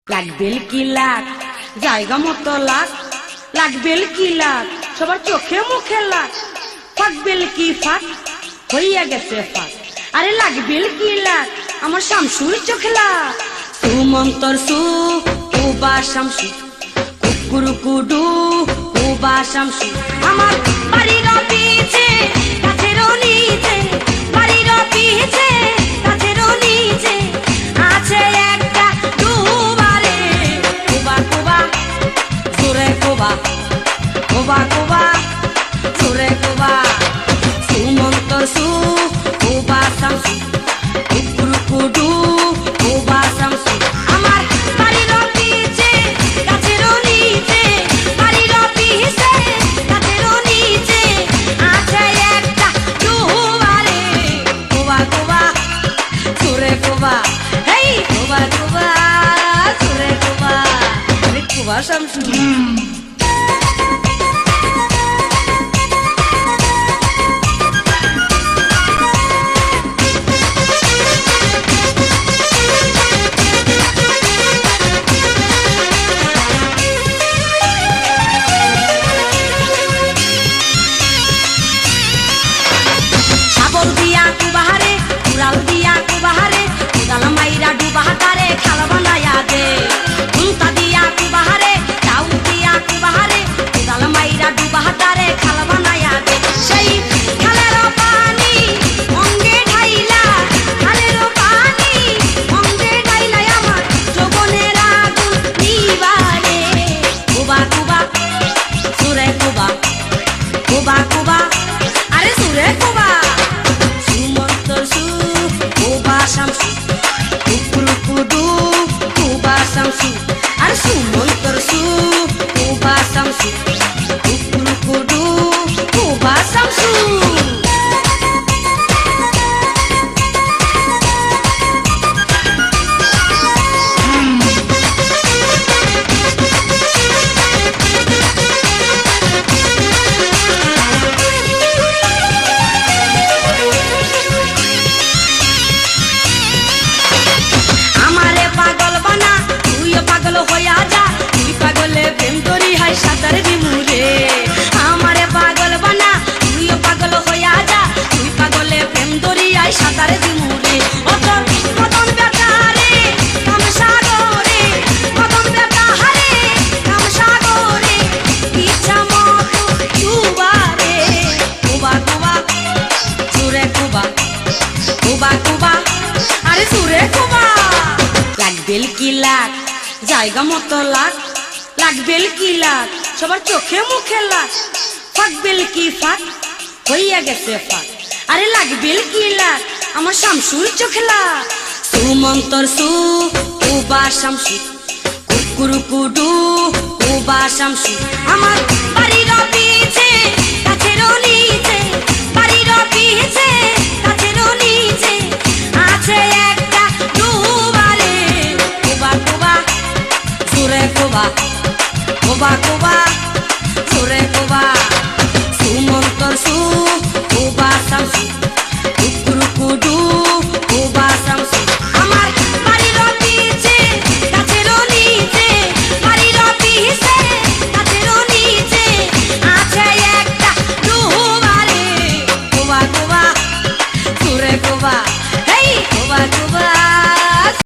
লাগবেল কি লাখ জায়গা মতো লাখ লাগবেল কি লাখ সবার চোখে মুখে লাখ ফাঁকবেল কি ফাঁক হইয়া গেছে ফাঁক আরে লাগবেল কি লাখ আমার শামসুর চোখে লাখ সুমন্তর সু কুবা শামসু কুকুরু কুডু কুবা শামসু আমার বাড়ির পিছে কাছেরও নিচে বাড়ির পিছে কাছেরও নিচে আছে একটা ডুবারে কুবা কুবা সুরে কুবা কুবা কুবা সুরে কুবা সুমন্তর সু কুবা শামসু কুকুরু কুডু কুবা শামসু আমার বাড়ির পিছে কাছেরও নিচে বাড়ির পিছে কাছেরও নিচে আছে একটা ডুবারে কুবা কুবা সুরে কুবা হেই কুবা কুবা সুরে কুবা কুবা শামসু জায়গা মতো লাখ লাগবেল কি লাখ সবার চোখে মুখে লাখ ফাঁকবেল কি ফাঁক হইয়া গেছে ফাঁক আরে লাগবেল কি লাখ আমার শামসুর চোখে লাখ সুমন্তর সু কুবা শামসু কুকুরু কুডু কুবা শামসু আমার বাড়ির পিছে কাছেরও নিচে বাড়ির পিছে কাছেরও নিচে আছে একটা ডুবারে